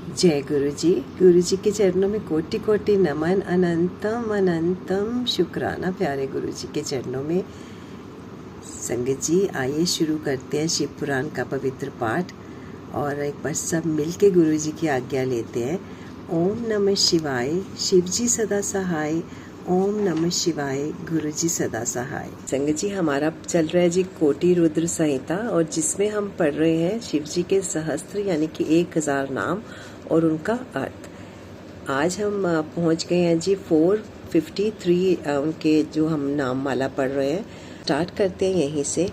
जय गुरु जी के चरणों में कोटि कोटि नमन। अनंतम अनंतम शुक्राना प्यारे गुरु जी के चरणों में। संगत जी आइए शुरू करते हैं शिव पुराण का पवित्र पाठ और एक बार सब मिलके गुरु जी की आज्ञा लेते हैं। ओम नमः शिवाय, शिव जी सदा सहाय। ओम नमः शिवाय, गुरु जी सदा सहाय। संगत जी हमारा चल रहा है जी कोटि रुद्र संहिता, और जिसमें हम पढ़ रहे हैं शिव जी के सहस्त्र यानी कि 1000 नाम और उनका अर्थ। आज हम पहुंच गए हैं जी 453 उनके जो हम नाम माला पढ़ रहे हैं। स्टार्ट करते हैं यहीं से।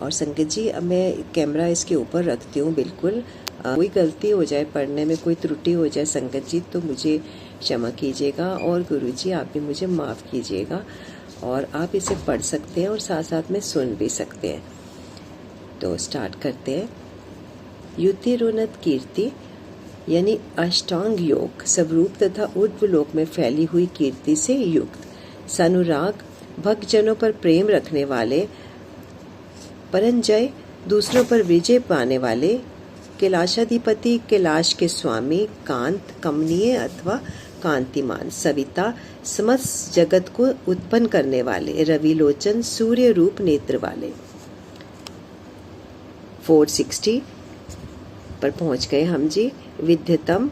और संगत जी अब मैं कैमरा इसके ऊपर रखती हूँ, बिल्कुल कोई गलती हो जाए, पढ़ने में कोई त्रुटि हो जाए संगत जी तो मुझे क्षमा कीजिएगा, और गुरु जी आप भी मुझे माफ़ कीजिएगा। और आप इसे पढ़ सकते हैं और साथ साथ में सुन भी सकते हैं। तो स्टार्ट करते हैं। युतिरोन्नत कीर्ति यानी अष्टांग योग, स्वरूप तथा ऊर्ध्वलोक में फैली हुई कीर्ति से युक्त, सनुराग, भक्तजनों पर प्रेम रखने वाले, परंजय, दूसरों पर विजय पाने वाले, कैलाशाधिपति, कैलाश के स्वामी, कांत, कमनीय अथवा कांतिमान, सविता, समस्त जगत को उत्पन्न करने वाले, रविलोचन, सूर्य रूप नेत्र वाले। 460 पर पहुंच गए हम जी। विद्यतम,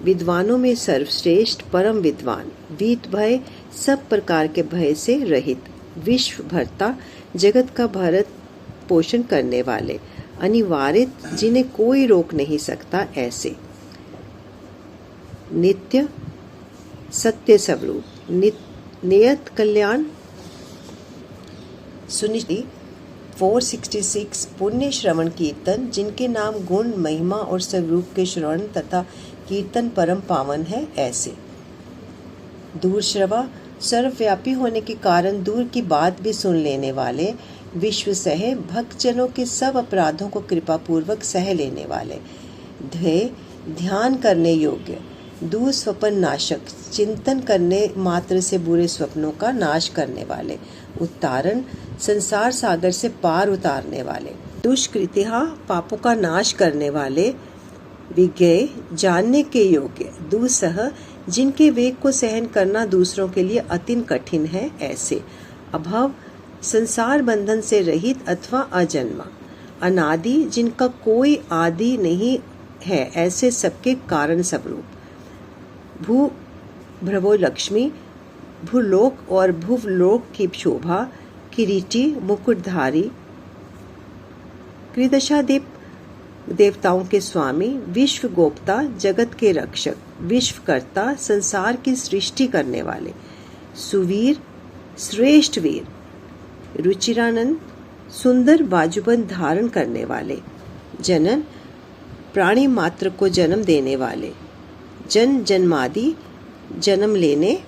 विद्वानों में सर्वश्रेष्ठ, परम विद्वान, वीत भय, सब प्रकार के भय से रहित, विश्व भरता, जगत का भरत पोषण करने वाले, अनिवारित, जिन्हें कोई रोक नहीं सकता ऐसे, नित्य, सत्य स्वरूप, नियत कल्याण सुनिश्चित। 466 पुण्य श्रवण कीर्तन, जिनके नाम, गुण, महिमा और स्वरूप के श्रवण तथा कीर्तन परम पावन है ऐसे। दूर श्रवा, सर्वव्यापी होने के कारण दूर की बात भी सुन लेने वाले, विश्व सह, भक्तजनों के सब अपराधों को कृपा पूर्वक सह लेने वाले। ध्येय, ध्यान करने योग्य, दूर स्वप्न नाशक, चिंतन करने मात्र से बुरे स्वप्नों का नाश करने वाले। उत्तारण, संसार सागर से पार उतारने वाले। दुष्कृतिहा, पापों का नाश करने वाले। विज्ञेय, जानने के योग्य। दुस्सह, जिनके वेग को सहन करना दूसरों के लिए अति कठिन है ऐसे। अभव, संसार बंधन से रहित अथवा अजन्मा। अनादि, जिनका कोई आदि नहीं है ऐसे सबके कारण स्वरूप। भू भ्रवो लक्ष्मी, भूलोक और भुवलोक की शोभा। किरीटी, मुकुटधारी। कृदशादीप, देवताओं के स्वामी। विश्व गोप्ता, जगत के रक्षक। विश्वकर्ता, संसार की सृष्टि करने वाले। सुवीर, श्रेष्ठ वीर। रुचिरानंद, सुंदर बाजूबंद धारण करने वाले। जनन, प्राणी मात्र को जन्म देने वाले। जन जन्मादि, जन्म लेने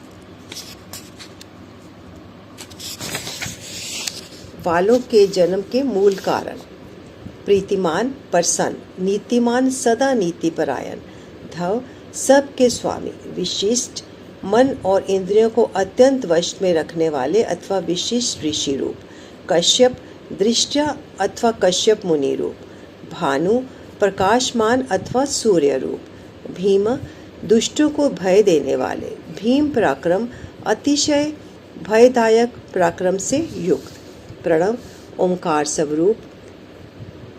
वालों के जन्म के मूल कारण। प्रीतिमान, प्रसन्न। नीतिमान, सदा नीति परायण। धव, सब के स्वामी। विशिष्ट, मन और इंद्रियों को अत्यंत वश में रखने वाले अथवा विशिष्ट ऋषि रूप। कश्यप, दृष्टया अथवा कश्यप मुनि रूप। भानु, प्रकाशमान अथवा सूर्य रूप। भीम, दुष्टों को भय देने वाले। भीम पराक्रम, अतिशय भयदायक पराक्रम से युक्त। प्रणव, ओंकार स्वरूप।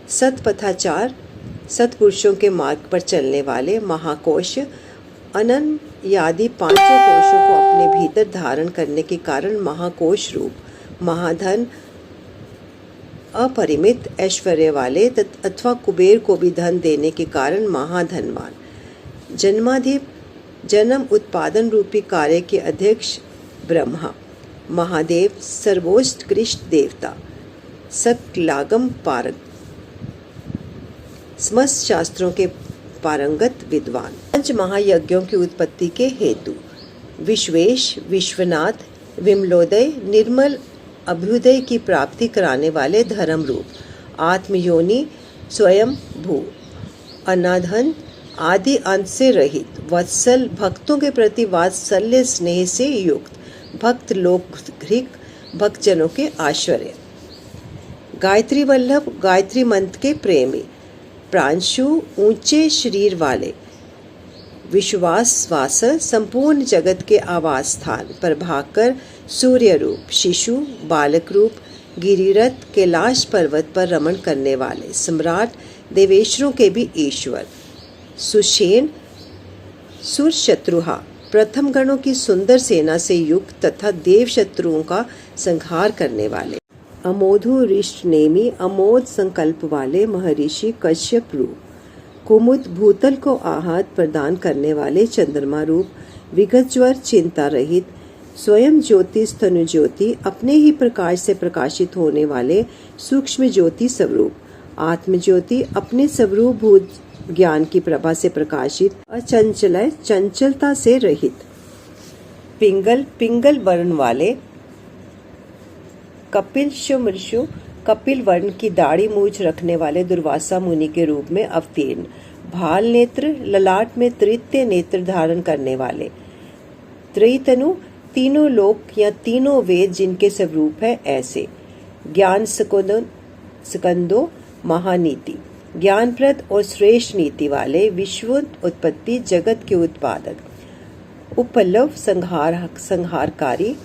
सतपथाचार, सत्पुरुषों के मार्ग पर चलने वाले। महाकोश, अनन यादि 500 कोशों को अपने भीतर धारण करने के कारण महाकोश रूप। महाधन, अपरिमित ऐश्वर्य वाले अथवा कुबेर को भी धन देने के कारण महाधनवान। जन्माधिप, जन्म उत्पादन रूपी कार्य के अध्यक्ष ब्रह्मा। महादेव, सर्वोत्कृष्ट देवता। सकलागम पारक, समस्त शास्त्रों के पारंगत विद्वान। पंच महायज्ञों की उत्पत्ति के हेतु। विश्वेश, विश्वनाथ। विमलोदय, निर्मल अभ्युदय की प्राप्ति कराने वाले धर्म रूप। आत्मयोनि, स्वयं भू। अनाधन, आदि अंत से रहित। वत्सल, भक्तों के प्रति वात्सल्य स्नेह से युक्त। भक्त लोकधिक, भक्तजनों के आश्रय। गायत्री वल्लभ, गायत्री मंत्र के प्रेमी। प्रांशु, ऊंचे शरीर वाले। विश्वास वास संपूर्ण जगत के आवास स्थान प्रभाकर सूर्य रूप शिशु बालक रूप गिरिरथ कैलाश पर्वत पर रमण करने वाले सम्राट देवेश्वरों के भी ईश्वर सुषेण सुर शत्रुहा प्रथम गणों की सुंदर सेना से युक्त तथा देव शत्रुओं का संहार करने वाले अमोधु रिष्ट नेमी अमोद संकल्प वाले महर्षि कश्यप रूप कुमुद भूतल को आहत प्रदान करने वाले चंद्रमा रूप विगत ज्वर चिंता रहित स्वयं ज्योति स्तनु ज्योति अपने ही प्रकाश से प्रकाशित होने वाले सूक्ष्म ज्योति स्वरूप आत्म ज्योति अपने स्वरूप भूत ज्ञान की प्रभा से प्रकाशित अचंचल चंचलता से रहित पिंगल वर्ण वाले कपिल शुमृषु कपिल वर्ण की दाढ़ी मूछ रखने वाले दुर्वासा मुनि के रूप में अवतीर्ण भाल नेत्र ललाट में तृतीय नेत्र धारण करने वाले त्रैतनु तीनों लोक या तीनों वेद जिनके स्वरूप है ऐसे ज्ञान स्कंदो महानीति ज्ञानप्रद और श्रेष्ठ नीति वाले विश्व उत्पत्ति जगत के उत्पादक उपलव संहारकारी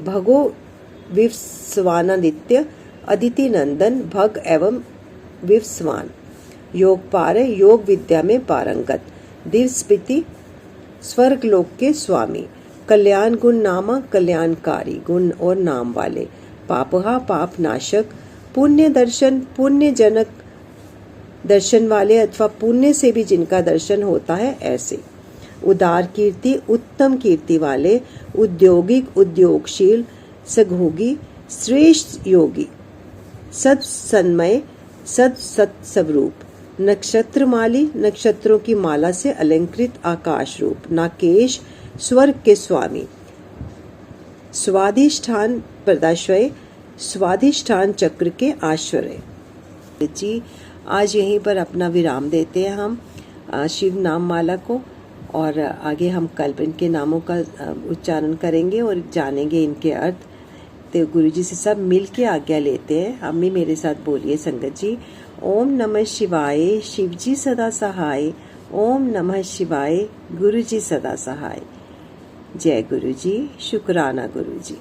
भगो विवस्वानादित्य अदिति नंदन भग एवं विवस्वान योग पार योग विद्या में पारंगत दिवस्पति स्वर्ग लोक के स्वामी कल्याण गुण नामा कल्याणकारी गुण और नाम वाले पापहा पाप नाशक पुण्य दर्शन पुण्य जनक दर्शन वाले अथवा पुण्य से भी जिनका दर्शन होता है ऐसे उदार कीर्ति उत्तम कीर्ति वाले उद्योगिक उद्योगशील सघोगी श्रेष्ठ योगी सत्सन्मय सत स्वरूप नक्षत्रमाली नक्षत्रों की माला से अलंकृत आकाश रूप नाकेश स्वर्ग के स्वामी स्वाधिष्ठान प्रदाश्रय स्वाधिष्ठान चक्र के आश्रय जी। आज यहीं पर अपना विराम देते हैं हम शिव नाम माला को और आगे हम कल इनके नामों का उच्चारण करेंगे और जानेंगे इनके अर्थ। तो गुरु जी से सब मिल के आज्ञा लेते हैं। हम भी मेरे साथ बोलिए संगत जी। ओम नमः शिवाय शिव जी सदा सहाय। ओम नमः शिवाय गुरु जी सदा सहाय। जय गुरु जी। शुक्राना गुरु जी।